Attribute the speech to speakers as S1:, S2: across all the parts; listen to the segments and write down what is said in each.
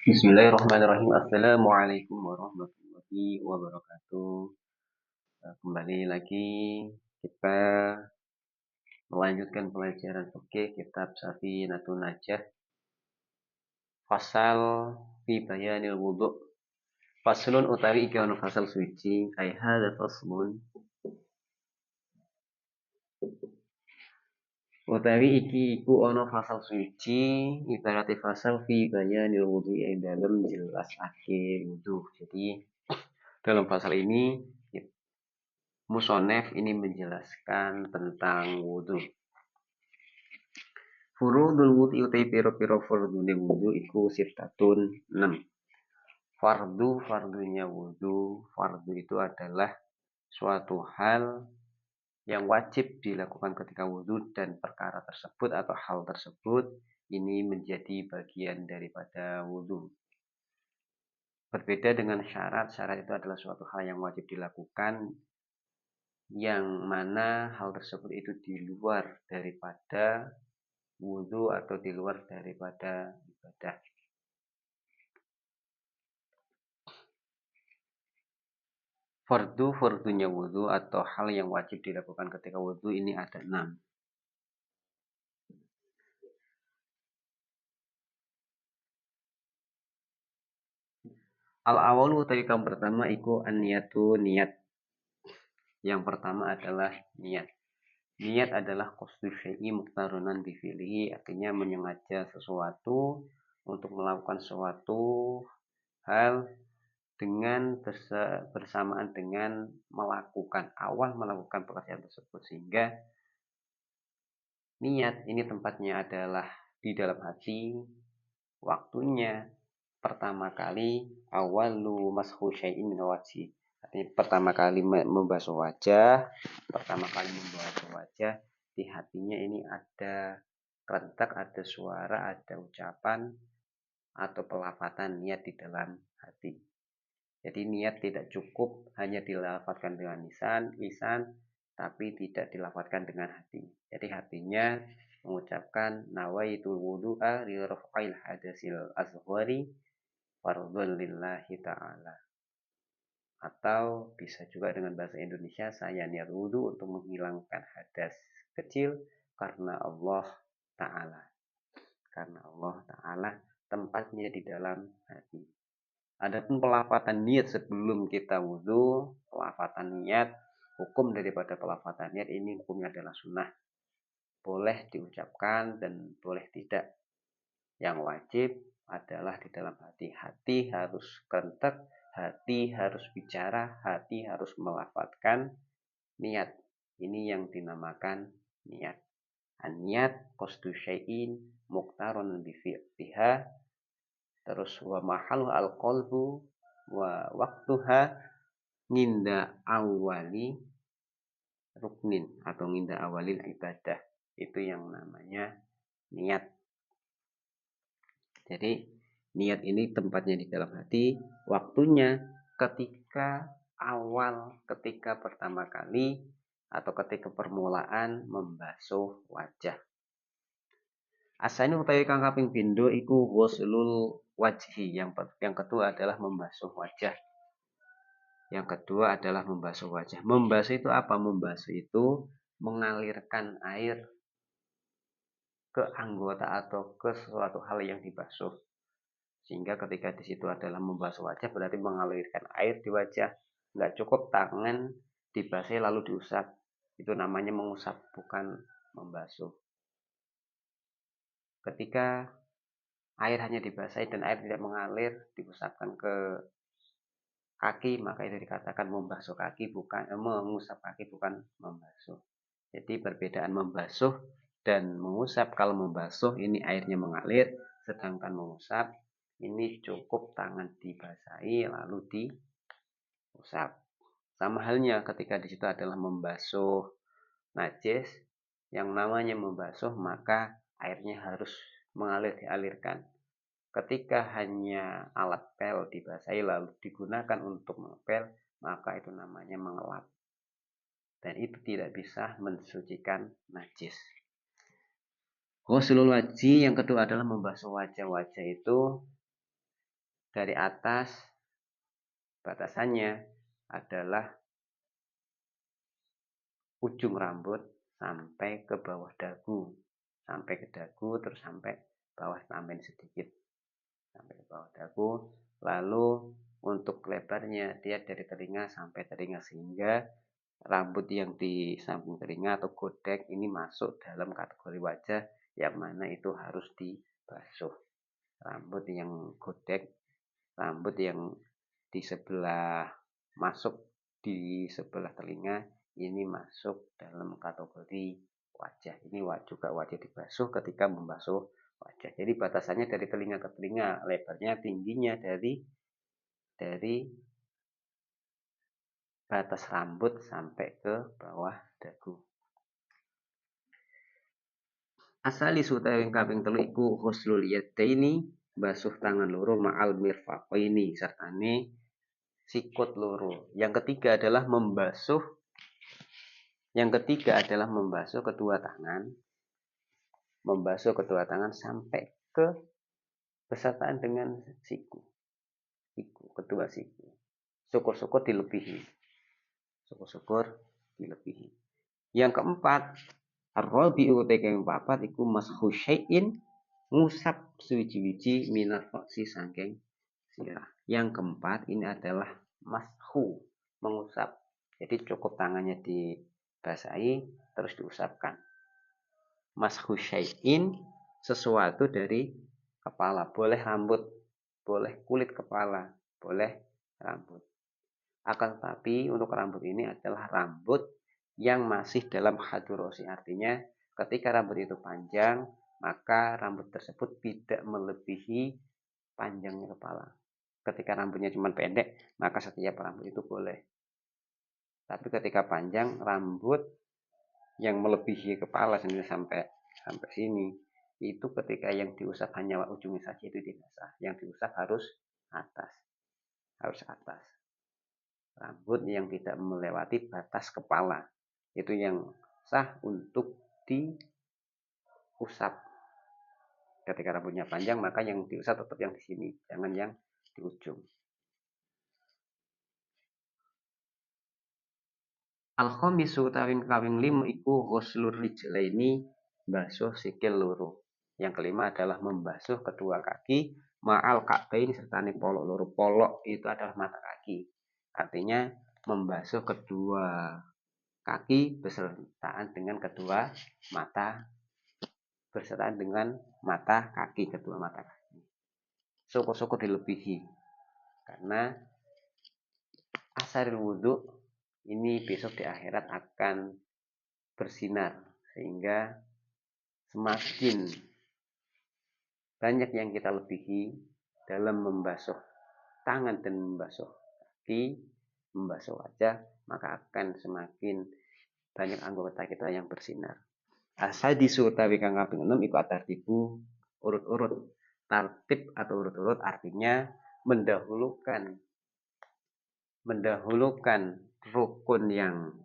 S1: Bismillahirrahmanirrahim. Assalamualaikum warahmatullahi wabarakatuh. Kembali lagi kita melanjutkan pelajaran fikih kitab Safinatun Najah. Fasal fi bayanil wudu. Faslun utawi iki ana fasal suci, ai hadza faslun. Utawi iki iku ana fasal suci, ibarat fasal fi bayanil wudu ing dalem jelasake wudu. Jadi dalam pasal ini Musonef ini menjelaskan tentang wudu. Furudul wudu utai piro-piro fardune wudu iku sittatun 6. Fardunya wudu. Fardu itu adalah suatu hal yang wajib dilakukan ketika wudu dan perkara tersebut atau hal tersebut ini menjadi bagian daripada wudu. Berbeda dengan syarat. Syarat itu adalah suatu hal yang wajib dilakukan yang mana hal tersebut itu di luar daripada wudhu atau di luar daripada ibadah. Fardunya wudhu atau hal yang wajib dilakukan ketika wudhu ini ada 6. Al-awalu yang pertama iku an-niyatu niat. Yang pertama adalah niat. Niat adalah qasdu syai'i muqtarunan bi fi'lihi, artinya menyengaja sesuatu untuk melakukan suatu hal dengan bersamaan dengan awal melakukan pekerjaan tersebut, sehingga niat ini tempatnya adalah di dalam hati, waktunya pertama kali awalu mashu syai'in min wajhi, artinya pertama kali membasuh wajah, di hatinya ini ada rentak, ada suara, ada ucapan atau pelafatan niat di dalam hati. Jadi niat tidak cukup hanya dilafadzkan dengan lisan, tapi tidak dilafadzkan dengan hati. Jadi hatinya mengucapkan nawaitul wudu'a li raf'il hadasil asghari fardhun lillahi ta'ala. Atau bisa juga dengan bahasa Indonesia, saya niat wudu untuk menghilangkan hadas kecil karena Allah Ta'ala. Karena Allah Ta'ala tempatnya di dalam hati. Adapun pelafatan niat sebelum kita wudhu, pelafatan niat, hukum daripada pelafatan niat ini hukumnya adalah sunnah. Boleh diucapkan dan boleh tidak. Yang wajib adalah di dalam hati. Hati harus kerentek, hati harus bicara, hati harus melafatkan niat. Ini yang dinamakan niat. Niat qasdu syai'in muqtaron biha. Terus wa mahalu al-qalbu wa waktuha nginda awali ruknin atau nginda awalil ibadah. Itu yang namanya niat. Jadi niat ini tempatnya di dalam hati, waktunya ketika pertama kali atau ketika permulaan membasuh wajah. Asaini utawi kang kaping pindho iku ghuslul wajhi. Yang kedua adalah membasuh wajah. Membasuh itu apa? Membasuh itu mengalirkan air ke anggota atau ke sesuatu hal yang dibasuh. Sehingga ketika di situ adalah membasuh wajah berarti mengalirkan air di wajah. Nggak cukup tangan dibasahi lalu diusap. Itu namanya mengusap, bukan membasuh. Ketika air hanya dibasahi dan air tidak mengalir, diusapkan ke kaki, maka itu dikatakan membasuh kaki, bukan mengusap kaki, bukan membasuh. Jadi perbedaan membasuh dan mengusap. Kalau membasuh ini airnya mengalir, sedangkan mengusap ini cukup tangan dibasahi lalu diusap. Sama halnya ketika di situ adalah membasuh najis, yang namanya membasuh maka airnya harus dialirkan. Ketika hanya alat pel dibasahi lalu digunakan untuk mengepel, maka itu namanya mengelap. Dan itu tidak bisa mensucikan najis. Ghuslul wajhi yang kedua adalah membasuh wajah. Wajah itu dari atas batasannya adalah ujung rambut sampai ke bawah dagu. Sampai ke dagu terus sampai bawah tambahin sedikit. Sampai ke bawah dagu. Lalu untuk lebarnya dia dari telinga sampai telinga, sehingga rambut yang di samping telinga atau godek ini masuk dalam kategori wajah yang mana itu harus dibasuh. Rambut yang godek, rambut yang di sebelah masuk di sebelah telinga ini masuk dalam kategori wajah. Ini juga wajib dibasuh ketika membasuh wajah. Jadi batasannya dari telinga ke telinga, lebarnya tingginya dari batas rambut sampai ke bawah dagu. Asali utawi kaping 3 iku ghuslul yadaini, basuh tangan loro ma'al mirfaqaini sertane sikut loro. Yang ketiga adalah membasuh Yang ketiga adalah membasuh kedua tangan sampai ke bersertaan dengan siku, kedua siku. Syukur-syukur dilebihi. Yang keempat, ar-rabi'u tekeng papat iku mashu syai'in ngusap suwiji-wiji minat roksi saking sirah. Yang keempat ini adalah mashu, mengusap. Jadi cukup tangannya dibasahi terus diusapkan. Mashu syai'in, sesuatu dari kepala, boleh rambut, boleh kulit kepala, boleh rambut. Akan tetapi untuk rambut ini adalah rambut yang masih dalam hadurosi. Artinya ketika rambut itu panjang, maka rambut tersebut tidak melebihi panjangnya kepala. Ketika rambutnya cuma pendek, maka setiap rambut itu boleh. Tapi ketika panjang, rambut yang melebihi kepala sendiri sampai sini, itu ketika yang diusap hanya ujungnya saja itu tidak sah. Yang diusap harus atas. Rambut yang tidak melewati batas kepala itu yang sah untuk diusap. Ketika rambutnya panjang, maka yang diusap tetap yang di sini, jangan yang di ujung. Al-khamisu tawing kawing 5 iku ghuslur rijlaini, basuh sikil loro. Yang kelima adalah membasuh kedua kaki ma'al ka'bain serta polok loro. Polok itu adalah mata kaki. Artinya membasuh kedua kaki bersertaan dengan kedua mata kaki, kedua mata kaki. Syukur-syukur dilebihi karena asaril wudhu ini besok di akhirat akan bersinar, sehingga semakin banyak yang kita lebihi dalam membasuh tangan dan membasuh kaki, membasuh wajah, maka akan semakin banyak anggota kita yang bersinar. Asadisu utawi kang kaping 6 iku atartibu, urut-urut. Tartib atau urut-urut artinya mendahulukan rukun yang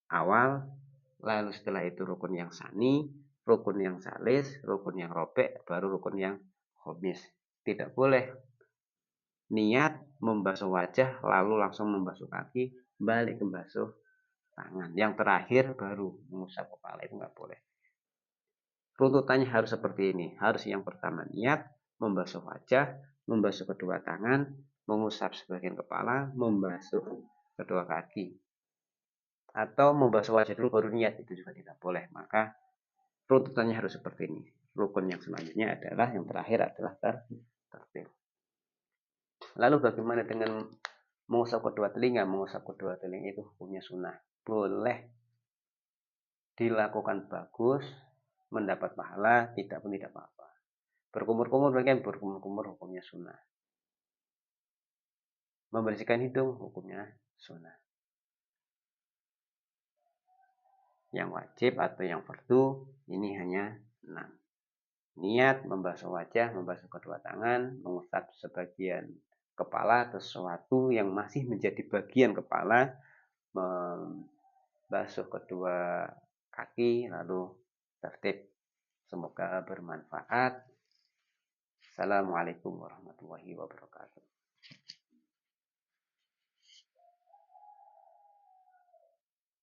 S1: awal, lalu setelah itu rukun yang sani, rukun yang salis, rukun yang robek, baru rukun yang khomis. Tidak boleh niat membasuh wajah lalu langsung membasuh kaki, balik ke membasuh tangan. Yang terakhir baru mengusap kepala, itu nggak boleh. Runtutannya harus seperti ini. Harus yang pertama niat membasuh wajah, membasuh kedua tangan, mengusap sebagian kepala, membasuh kedua kaki. Atau membasuh wajah dulu baru niat, itu juga tidak boleh. Maka runtutannya harus seperti ini. Rukun yang selanjutnya adalah, yang terakhir adalah tertib. Lalu bagaimana dengan mengusap kedua telinga? Mengusap kedua telinga itu hukumnya sunnah. Boleh dilakukan bagus, mendapat pahala, tidak pun tidak apa-apa. Berkumur-kumur hukumnya sunnah. Membersihkan hidung hukumnya sunnah. Yang wajib atau yang fardu ini hanya 6. Niat membasuh wajah, membasuh kedua tangan, mengusap sebagian kepala atau sesuatu yang masih menjadi bagian kepala, membasuh kedua kaki, lalu tertib. Semoga bermanfaat. Assalamualaikum warahmatullahi wabarakatuh.